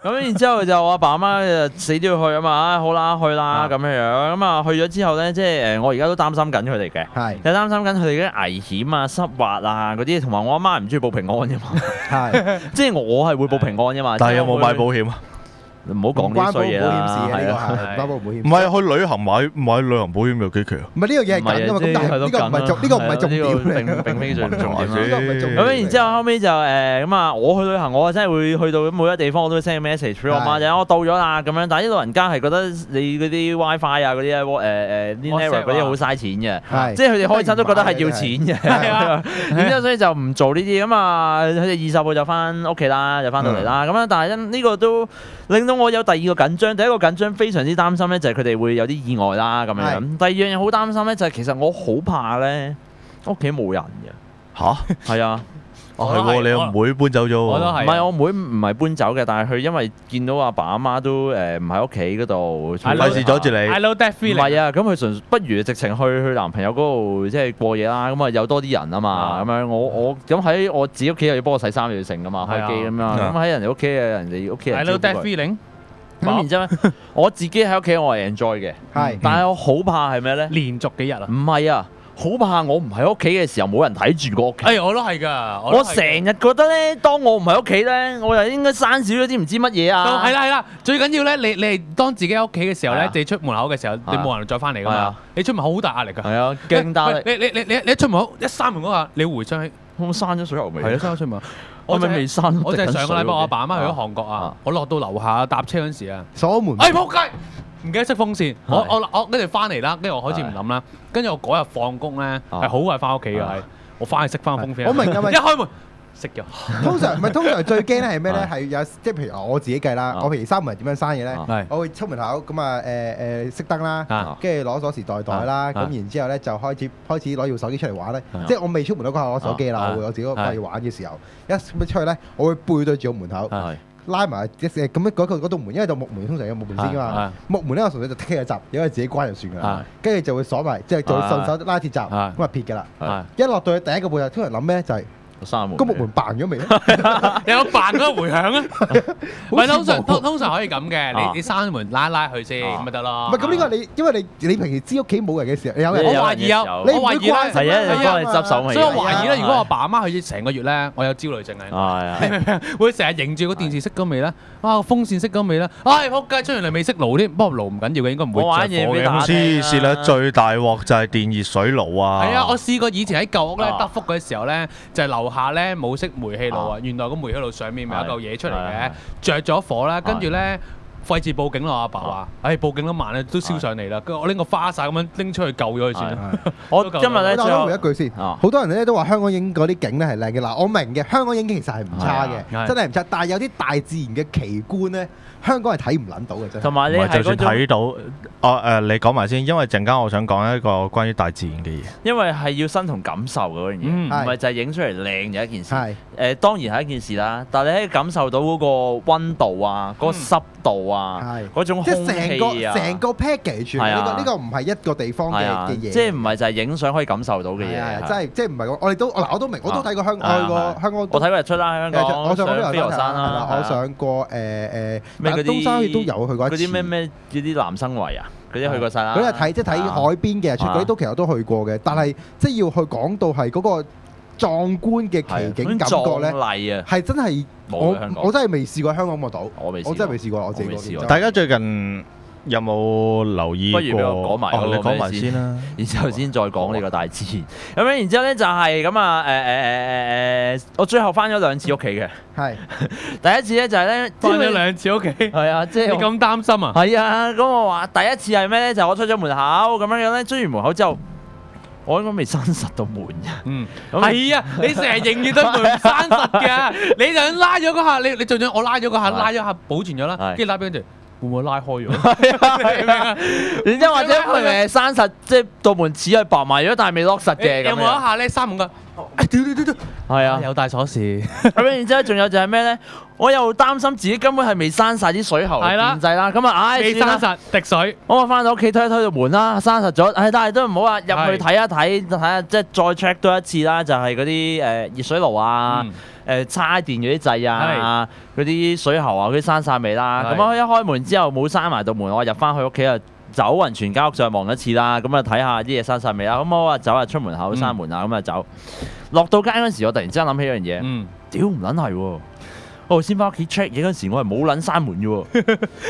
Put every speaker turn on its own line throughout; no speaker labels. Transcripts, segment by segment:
咁然之後就我阿爸阿媽就死都要去啊嘛，好啦去啦咁樣咁啊去咗之後咧，即係我而家都擔心緊佢哋嘅，
係
就擔心緊佢哋嗰啲危險啊、濕滑啊嗰啲，同埋我阿媽唔中意報平安啫嘛，
係
即係我係會報平安啫嘛。
但係有冇買保險啊？
唔好講啲衰嘢
保險
啦，
事嘅呢個
係
係包保險。
唔係去旅行買旅行保險有幾期啊？
唔係呢樣嘢係緊㗎嘛，咁但係呢個唔係重，呢個唔係重點嚟。
並非最重點
呢個唔係重點。
咁然之後後尾就咁啊，我去旅行我真係會去到每一個地方我都會 send message 俾我媽仔，我到咗啦咁樣。但係啲老人家係覺得你嗰啲 WiFi 啊嗰啲network 嗰啲好嘥錢嘅，即係佢哋開親都覺得係要錢嘅。然之後所以就唔做呢啲咁啊，佢哋20號就翻屋企啦，就翻到嚟啦。咁樣但係呢個都令到我有第二個緊張，第一個緊張非常之擔心咧，就係佢哋會有啲意外啦咁樣。第二樣嘢好擔心咧，就係其實我好怕咧屋企冇人嘅。
吓？
係啊。
哦係喎，你阿妹搬走咗喎。
我都係。
唔係我妹唔係搬走嘅，但係佢因為見到阿爸阿媽都唔喺屋企嗰度，
費事阻住你。
I know that
唔
feeling。
係啊，咁佢不如直情去男朋友嗰度即係過夜啦。咁啊有多啲人啊嘛，咁樣我咁喺我自己屋企又要幫我洗衫又要剩噶嘛，開機咁樣。咁喺人哋屋企人哋屋企人
I know that feeling。
咁然之後咧，我自己喺屋企我係 enjoy 嘅，
係，
但係我好怕係咩咧？
連續幾日啊？
唔係啊，好怕我唔喺屋企嘅時候冇人睇住個屋企。
我都係㗎。
我成日覺得咧，當我唔喺屋企咧，我又應該刪少咗啲唔知乜嘢啊。
係啦，最緊要咧，你係當自己喺屋企嘅時候咧，你出門口嘅時候，你冇人再翻嚟㗎嘛。你出門口好大壓力㗎。
係啊，驚大。
你一出門口一閂門嗰下，你回出去，
我閂咗水喉未？
係啊，閂咗水門。
我咪未閂。
我就係上個禮拜我阿爸阿媽去咗韓國啊，我落到樓下搭車嗰時啊，
鎖門。
仆街！唔記得熄風扇，我跟住翻嚟啦，跟住我開始唔諗啦，跟住我嗰日放工咧係好快翻屋企嘅，係我翻去熄翻風扇。
我明㗎，
一開門熄咗。
通常最驚咧係咩咧？係有即係譬如我自己計啦，我譬如閂門係點樣閂嘢咧？我會出門口咁啊熄燈啦，跟住攞鎖匙袋啦，咁然之後咧就開始攞部手機出嚟玩咧。即係我未出門口嗰下攞手機啦，我自己嗰個要玩嘅時候，一出去咧，我會背對住個門口。拉埋咁樣嗰道門，因為道木門通常有木門先㗎嘛。木門咧我純粹就剔個閘，因為自己關就算㗎啦。跟住就會鎖埋，即係就會順手拉鐵閘，咁啊撇㗎啦。一落到去第一個步驟，通常諗咩就係
閂門。
個木門扮咗未咧？
有扮嗰個迴響啊？唔係通常可以咁嘅，你閂門拉佢先咁咪得咯。
唔係咁呢個因為你平時知屋企冇人嘅時候，有人。
我懷疑啊，我懷疑啦，
係啊，你幫你執手尾。
所以我懷疑咧，如果我爸阿媽去成個月咧，我有焦慮症啊。你明唔明？會成日迎住個電視熄咗未咧？啊，風扇熄咗未咧？唉，仆街，出完嚟未熄爐添。不過爐唔緊要嘅，應該唔會着火嘅。
黐線啦，最大鑊就係電熱水爐啊！
係啊，我試過以前喺舊屋咧德福嘅時候咧，就係樓下咧冇熄煤氣爐啊。原來個煤氣爐上面咪有嚿嘢出嚟嘅，着咗火啦，跟住咧費事報警咯。阿爸話：報警都慢咧，都燒上嚟啦。跟住我拎個花灑咁樣拎出去救咗佢先啦。
我今日咧，
我回一句先。好多人咧都話香港影嗰啲景咧係靚嘅。嗱，我明嘅，香港影景其實係唔差嘅，真係唔差。但係有啲大自然嘅奇觀咧，香港係睇唔撚到嘅啫。
同埋你係
就算睇到，你講埋先，因為陣間我想講一個關於大自然嘅嘢。
因為係要身同感受嗰樣嘢，唔係就係影出嚟靚嘅一件事。當然係一件事啦，但係你可以感受到嗰個溫度啊，嗰個濕度啊，嗰種空氣啊，
成個 package。呢個唔係一個地方嘅嘢，
即係唔係就係影相可以感受到嘅嘢。
真係即係唔係我哋都我都明，我都睇過香港。我
睇過日出啦，香港。
我上過
飛鵝山啦，
我上過
咩嗰啲
東山都有去過一次。
嗰啲咩嗰啲南生圍啊，嗰啲去過晒啦。
嗰啲係睇海邊嘅日出，嗰啲都其實都去過嘅。但係即係要去講到係嗰個壯觀嘅奇景感覺咧，係真係我真係未試過香港個島。我真係未試過，我自己試過。
大家最近有冇留意過？
不如俾我講埋
你講埋先啦，
然之後先再講呢個大自然。咁樣然之後咧就係咁啊我最後翻咗2次屋企嘅。
係
第一次咧就係咧
翻咗2次屋企。係
啊，即係
你咁擔心啊？
係啊，咁我話第一次係咩咧？就我出咗門口咁樣樣咧，出完門口之後，我應該未閂實到門嘅。
係啊，你成日認住對門唔閂實㗎，你就算拉咗嗰下，你就算我拉咗嗰下，拉咗下保存咗啦，跟住拉俾跟住。會唔會拉開咗？
然之後或者閂實，即係道門似係白埋咗，但係未 lock 實嘅。
有冇一下咧閂門㗎？
係啊，
有帶鎖匙。
咁然之後仲有就係咩咧？我又擔心自己根本係未閂晒啲水喉電掣啦。咁啊，
未閂實滴水。
我翻到屋企推到門啦，閂實咗。但係都唔好話入去睇一睇，睇下即係再 check 多一次啦。就係嗰啲熱水爐啊。叉電嗰啲掣啊，嗰啲水喉啊嗰啲閂晒未啦。咁我一開門之後冇閂埋道門，我入翻去屋企啊，走勻全家屋再望一次啦。咁啊睇下啲嘢閂晒未啦。咁我話走啊出門口閂門啊，咁啊走。落到街嗰時，我突然之間諗起一樣嘢，屌唔撚係喎！我先翻屋企 check 嘢嗰時，我係冇撚閂門嘅喎。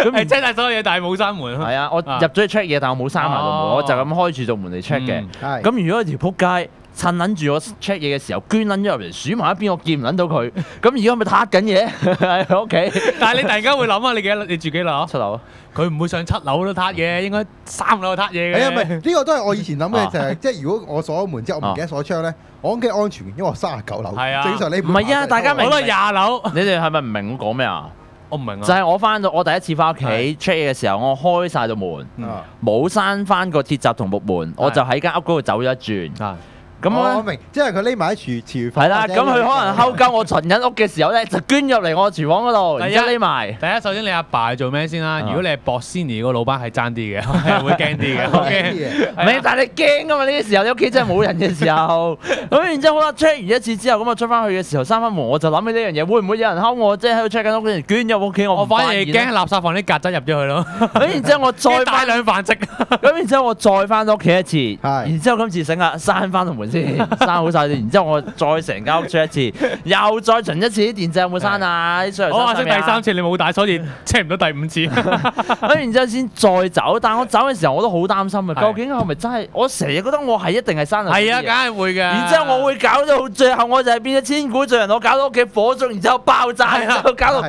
咁係 check 晒所有嘢，但係冇閂門。係啊，我入咗去 check 嘢，但我冇閂埋道門，我就咁開住道門嚟 check 嘅。咁如果條撲街趁撚住我 check 嘢嘅時候，捐撚咗入嚟，鼠埋一邊，我見唔撚到佢。咁而家咪撻緊嘢喺屋企。但係你突然間會諗啊，你住幾樓？7樓啊。佢唔會上7樓都撻嘢，應該3樓撻嘢嘅。係啊，唔係呢個都係我以前諗嘅，就係即係如果我鎖咗門之後，我唔記得鎖窗咧，我屋企安全，因為我39樓。係啊，正常你唔係啊，大家明我都係20樓。你哋係咪唔明我講咩啊？我唔明啊。就係我翻到我第一次翻屋企 check 嘢嘅時候，我開晒道門，冇閂翻個鐵閘同木門，我就喺間屋嗰度走咗一轉。咁我明，即係佢匿埋喺廚房。係啦，咁佢可能睺緊我巡緊屋嘅時候咧，就捐入嚟我廚房嗰度，然之後匿埋。第一，首先你阿爸係做咩先啦？如果你係博先尼個老闆係爭啲嘅，係會驚啲嘅。唔係，但係你驚㗎嘛？呢啲時候你屋企真係冇人嘅時候。咁然之後好啦 check 完一次之後，咁我出翻去嘅時候閂翻門，我就諗起呢樣嘢，會唔會有人睺我？即係喺度 check 緊屋嗰陣捐入屋企，我反而驚垃圾房啲曱甴入咗去咯。咁然之後我再大量繁殖。咁然之後我再翻到屋企一次，然之後今次醒啦，閂翻道門先，閂好晒，然之後我再成間屋 check 一次，又再巡一次啲電掣有冇閂啊？啲水喉閂晒未啊？我話第3次你冇帶鎖匙 check 唔到第5次，咁然之後先再走。但係我走嘅時候我都好擔心啊！究竟係咪真係？我成日覺得我係一定係閂咗。係啊，梗係會㗎。然之後我會搞到最後我就係變咗千古罪人，我搞到屋企火燭，然之後爆炸，然之後搞到。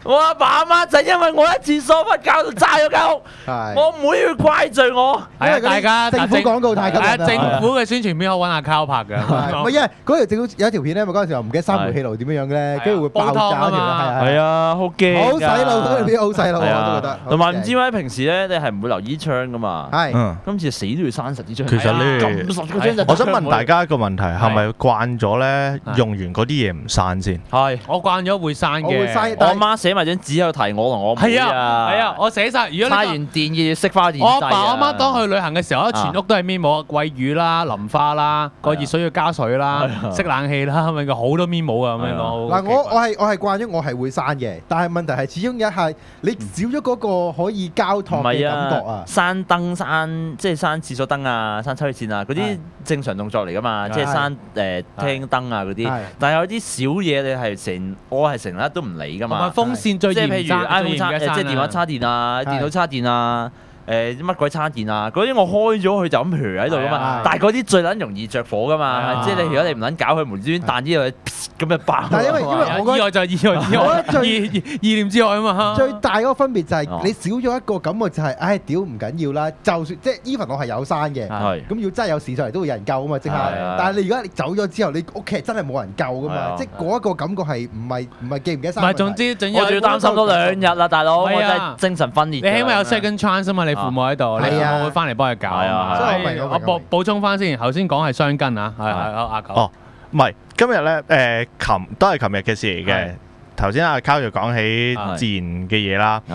我阿爸阿媽就因為我一次疏忽搞到炸咗間屋，我唔會去怪罪我。係啊，大家政府廣告太緊啦。政府嘅宣傳片可揾阿 Carl 拍㗎。唔係因為嗰條政府有一條片咧，咪嗰陣時候唔記得3煤氣爐點樣樣嘅咧，跟住會爆炸嗰條啦。係啊，好驚。好洗腦嗰條片好洗腦，我都覺得。同埋唔知點解平時咧你係唔會留意窗㗎嘛？係。今次死都要閂實啲窗。其實咧，咁實嗰窗就。我想問大家一個問題，係咪慣咗咧用完嗰啲嘢唔閂先？係。我慣咗會閂嘅。我阿媽寫埋張紙喺度提我同我妹啊，係啊，我寫晒。如果叉完電嘅要熄花電掣啊。我阿爸我媽當去旅行嘅時候，全屋都係 memo，餵魚啦、淋花啦、個熱水要加水啦、熄冷氣啦，咁樣好多 memo啊咁樣講。嗱，我係慣咗，我係會閂嘅，但係問題係始終一係你少咗嗰個可以交託嘅感覺啊。閂燈閂即係閂廁所燈啊、閂抽氣扇啊嗰啲正常動作嚟㗎嘛，即係閂廳燈啊嗰啲。但係有啲小嘢你係我係成日都唔理㗎嘛。風扇最即係譬如 iPhone 插即係電話插電啊、電腦插電啊、乜鬼插電啊，嗰啲我開咗佢就咁飄喺度噶嘛。但係嗰啲最撚容易着火噶嘛，即係你如果你唔撚搞佢，無端端彈啲嘢咁就爆。但係因為我意外就係意外，意念之外啊嘛。最大嗰個分別就係你少咗一個感覺，就係唉屌唔緊要啦，就算即係 even 我係有閂嘅，咁要真係有事上嚟都會有人救啊嘛，即係。但係你如果你走咗之後，你屋企真係冇人救噶嘛，即係嗰一個感覺係唔係記唔記得閂？唔係，總之我仲要擔心多2日啦，大佬，我真係精神分裂。你起碼有 second chance 啊嘛，你父母喺度，你父母會翻嚟幫佢搞啊。所以我補充翻先，頭先講係雙根啊，係阿九。哦，唔係，今日咧都係琴日嘅事嚟嘅。頭先阿 Carl 就講起自然嘅嘢啦。係。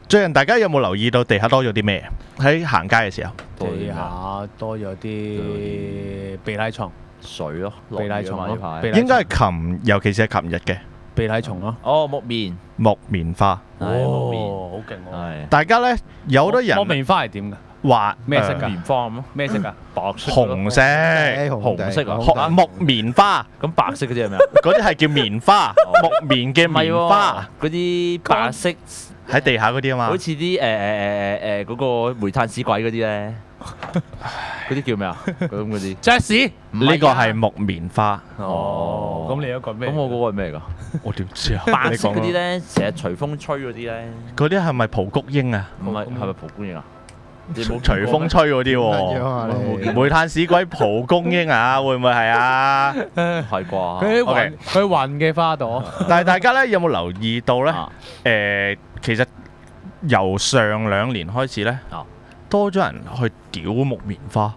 最近大家有冇留意到地下多咗啲咩？喺行街嘅時候，地下多咗啲鼻涕蟲、水咯，鼻涕蟲呢排。應該係尤其是係琴日嘅。鼻涕蟲咯，哦木棉花，木棉好勁喎！大家咧有好多人木棉花係點㗎？話咩色㗎？棉花咁咯，咩色㗎？白色、紅色、紅色啊！木棉花咁白色嗰啲係咩啊？嗰啲係叫棉花，木棉嘅棉花，嗰啲白色喺地下嗰啲啊嘛，好似啲嗰個煤炭屎鬼嗰啲咧。嗰啲叫咩啊？咁嗰啲爵士，呢個係木棉花。哦，咁你有個咩？咁我嗰個係咩㗎？我點知啊？白色嗰啲咧，成日隨風吹嗰啲咧。嗰啲係咪蒲公英啊？唔係，係咪蒲公英啊？你冇隨風吹嗰啲喎。煤炭屎鬼蒲公英啊？會唔會係啊？係啩？佢雲嘅花朵。但係大家咧有冇留意到咧？其實由上2年開始咧。多咗人去屌木棉花，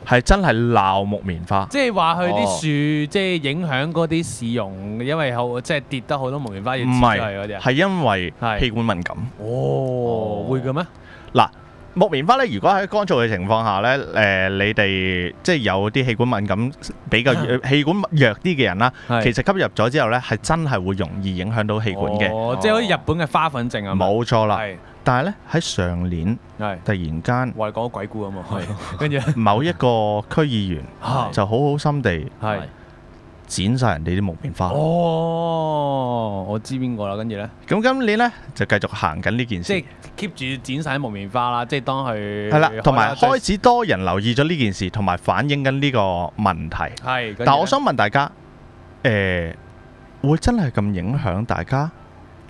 係真係鬧木棉花，即係話佢啲樹即係影響嗰啲市容，因為即係跌得好多木棉花要切出嚟嗰啲啊，係因為氣管敏感。哦，會嘅咩？嗱，
木棉花咧，如果喺乾燥嘅情況下咧，你哋即係有啲氣管敏感比較氣管弱啲嘅人啦，其實吸入咗之後咧，係真係會容易影響到氣管嘅。
即係好似日本嘅花粉症啊。
冇錯啦。但係咧喺上年，突然間，
我哋講鬼故啊嘛，跟住
某一個區議員就好好心地剪晒人哋啲木棉花。
我知邊個啦，跟住咧。咁
今年咧就繼續行緊呢件事，
即係 keep 住剪晒啲木棉花啦，即係當佢
係啦，同埋開始多人留意咗呢件事，同埋反映緊呢個問題。但係我想問大家，會真係咁影響大家？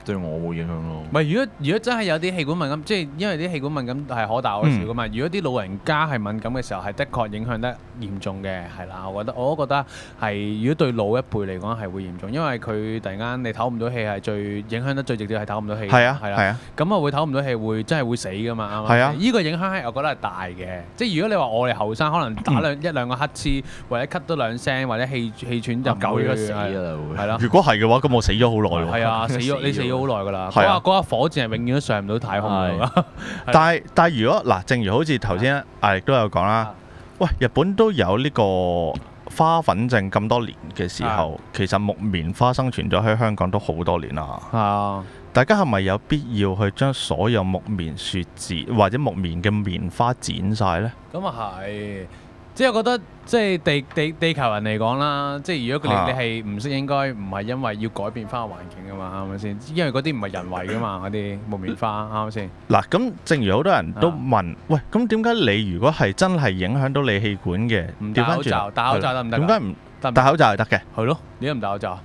對我冇影響咯。
唔係，如果真係有啲氣管敏感，即係因為啲氣管敏感係可大可小噶嘛。如果啲老人家係敏感嘅時候，係的確影響得嚴重嘅，係啦。我都覺得係，如果對老一輩嚟講係會嚴重，因為佢突然間你唞唔到氣係最影響得最直接係唞唔到氣。
係啊，係啊。
咁啊會唞唔到氣，會真係會死噶嘛。啱唔啱？
係啊。
呢個影響係我覺得係大嘅。即係如果你話我哋後生，可能打一兩個乞嗤，或者咳多兩聲，或者氣喘就
夠應該死㗎啦會。
係咯。
如果係嘅話，咁我死咗好耐喎。
係啊，你死咗好耐㗎啦。嗰個火箭係永遠都上唔到太空㗎。
但係如果嗱，正如好似頭先阿力都有講啦，喂，日本都有呢個花粉症咁多年嘅時候，其實木棉花生存咗喺香港都好多年啦。係啊，大家係咪有必要去將所有木棉樹枝或者木棉嘅棉花剪晒呢？
咁啊係。即係我覺得，即係地球人嚟講啦，即係如果你係唔識，應該唔係因為要改變翻個環境噶嘛，啱唔啱先？因為嗰啲唔係人為噶嘛，嗰啲木棉花，啱唔啱先？嗱，
咁正如好多人都問，喂，咁點解你如果係真係影響到你氣管嘅，
唔戴口罩，戴口罩得唔得？
點解唔戴口罩係得嘅？
係咯，你都唔戴口罩？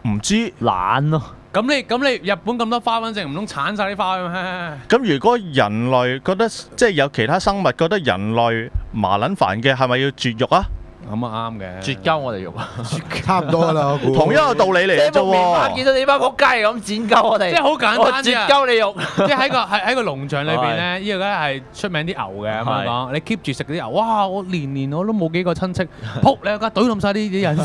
唔知
懶咯。
咁你日本咁多花粉症，唔通剷晒啲花咩？
咁如果人類覺得即係有其他生物覺得人類麻撚煩嘅，係咪要絕育啊？
咁啊啱嘅，
絕交我哋肉啊，
差唔多啦，
同一個道理嚟嘅啫喎。
見到你班仆街咁剪鳩我哋，
即係好簡單啫。
絕交你肉，
即係喺個農場裏邊咧，呢個梗係出名啲牛嘅咁樣講。你 keep 住食啲牛，哇！我年我都冇幾個親戚，仆你個家懟冧晒啲人。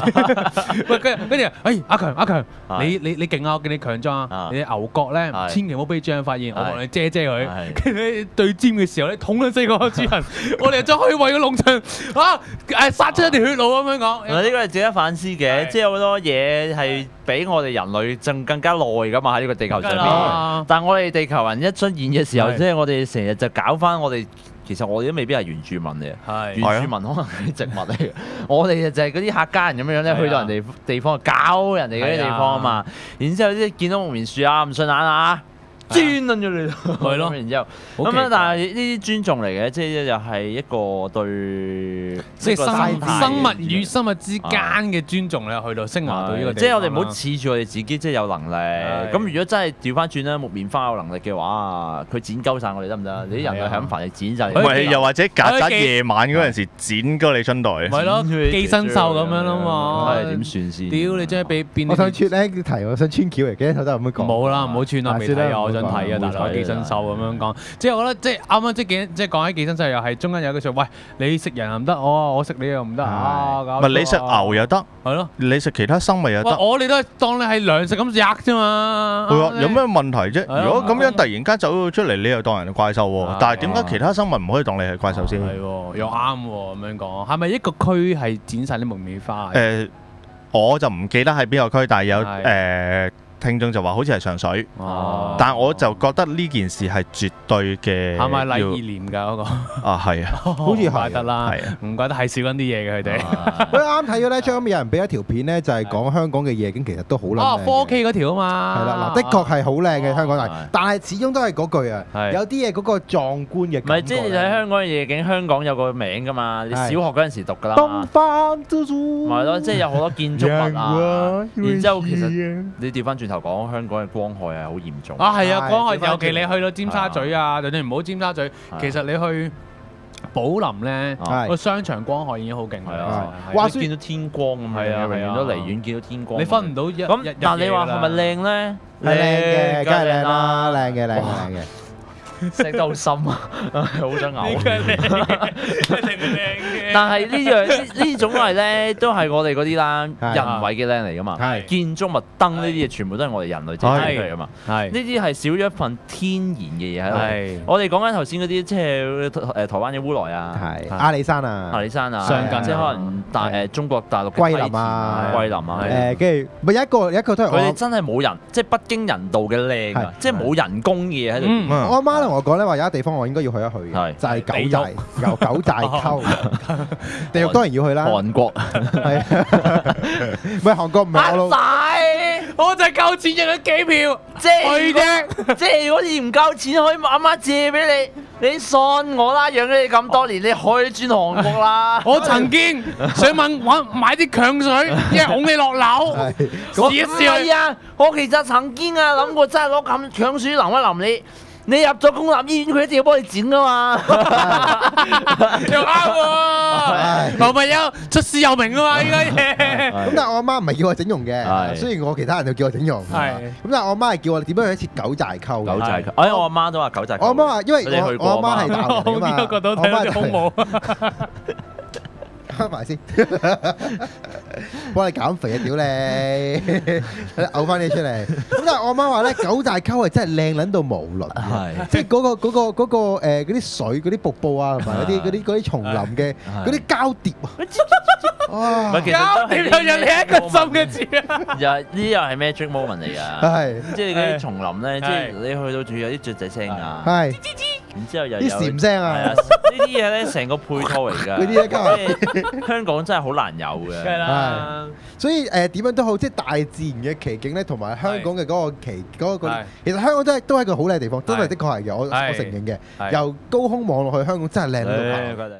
喂，跟住，阿強，你勁啊！我見你強壯啊！你牛角咧，千祈唔好俾主人發現，我同你遮佢。跟住你對尖嘅時候咧，捅咗4個主人，我哋就可以為個農場殺出條血路咁樣講，
呢個係值得反思嘅，即係好多嘢係比我哋人類更加耐噶嘛，喺呢個地球上面。但係我哋地球人一出現嘅時候，即係我哋成日就搞翻我哋，其實我哋都未必係原住民嚟嘅，原住民可能係啲植物嚟嘅。我哋就係嗰啲客家人咁樣咧，去到人哋地方搞人哋嗰啲地方啊嘛。然之後即係見到木棉樹啊，唔順眼啊！專撚咗你，係咯，然之後咁樣，但係呢啲尊重嚟嘅，即係又係一個對，
即係生物與生物之間嘅尊重咧，去到升華到呢個地方。
即係我哋唔好恃住我哋自己，即係有能力。咁如果真係調翻轉咧，木棉花有能力嘅話，佢剪鳩晒我哋得唔得？你啲人類係咁煩，你剪晒。
唔係，又或者曱甴夜晚嗰陣時剪鳩你春袋。
係咯，寄生獸咁樣啦嘛。
係點算先？
屌你真係俾變。
我想穿呢個題，我想穿橋嚟嘅，頭都咁樣講。
冇啦，唔好穿啦，未睇啊！我想睇啊，大佬寄生獸咁樣講。即係我覺得，即係啱啱即係講起寄生獸又係中間有句説，喂，你食人又唔得，我食你又唔得啊！
唔係你食牛又得，
係咯，
你食其他生物又得。
我哋都係當你係糧食咁吔啫嘛。
係啊，有咩問題啫？如果咁樣突然間走咗出嚟，你又當人係怪獸喎。但係點解其他生物唔可以當你係怪獸先？
係喎，又啱喎咁樣講。係咪一個區係剪晒啲木棉花？
我就唔記得喺邊個區，但係有聽眾就話好似係上水，但我就覺得呢件事係絕對嘅。
係咪禮義廉㗎嗰個？
啊係啊，
好似係
得啦，唔怪得係少緊啲嘢嘅佢哋。
我啱睇咗咧，將有人俾一條片咧，就係講香港嘅夜景，其實都好靚。
4K 嗰條啊嘛。係
啦，嗱，的確係好靚嘅香港，但係始終都係嗰句啊，有啲嘢嗰個壯觀嘅。
唔係，即係你睇香港嘅夜景，香港有個名㗎嘛，你小學嗰陣時讀㗎啦。
東方之珠。
係咯，即係有好多建築物啊，然之後其實你調翻轉頭講，香港嘅光害係好嚴重。
係啊，光害，尤其你去到尖沙咀啊，就算唔好尖沙咀，其實你去寶林咧個商場光害已經好勁啦。
話見到天光咁樣，永遠都離遠見到天光。
你分唔到
咁，但係你話係咪靚咧？
係靚嘅，梗係靚啦，靚嘅，靚嘅，靚嘅。
食得好深啊，好想嘔。
靚嘅。
但係呢種係咧，都係我哋嗰啲啦，人為嘅靚嚟噶嘛。建築物燈呢啲嘢全部都係我哋人類整出嚟噶嘛。呢啲係少咗一份天然嘅嘢喺度。我哋講緊頭先嗰啲，即係台灣嘅烏來啊，
阿里山啊，
即係可能中國大陸
桂林啊，跟住咪有一個都係
佢哋真係冇人，即係不經人道嘅靚啊，即係冇人工嘅嘢喺度。
我阿媽同我講咧話有一地方我應該要去一去嘅，就係九寨，由九寨溝。地獄當然要去啦。
韓國
係，唔係韓國唔係我老。
我就係夠錢入咗機票，
即係如果你唔夠錢，可以阿媽借俾你，你信我啦，養咗你咁多年，你可以轉韓國啦。
我曾經想買啲強水，一係拱你落樓，試一試
啊！我其實曾經諗過真係攞強水淋一淋你。你入咗公立醫院，佢一定要幫你剪噶嘛，
又啱喎，羅密歐出師有名啊嘛，呢家嘢。
咁但係我阿媽唔係叫我整容嘅，雖然我其他人就叫我整容。咁但係我阿媽係叫我點樣去一次九寨溝。
九寨溝，我阿媽都話九寨溝。
我阿媽話，因為我阿媽係大陸嚟㗎嘛，
我媽係空母。
開埋先，幫你減肥啊！屌你，嘔翻啲出嚟。咁但係我媽話咧，九寨溝係真係靚撚到無倫嘅，即係嗰個嗰啲水、嗰啲瀑布啊，同埋嗰啲叢林嘅嗰啲交疊啊。
交疊又有你一個心嘅字啊！
呢又係 magic moment 嚟㗎，即係嗰啲叢林咧，即係你去到仲有啲雀仔聲啊，然之後又有
啲蟬聲啊，
呢啲嘢咧成個配套嚟㗎。
嗰啲咧
香港真係好難有嘅，
梗係啦。
所以點樣都好，即係大自然嘅奇景咧，同埋香港嘅嗰個其實香港都係一個好靚嘅地方，真係的確係嘅，我承認嘅。由高空望落去，香港真係靚到爆。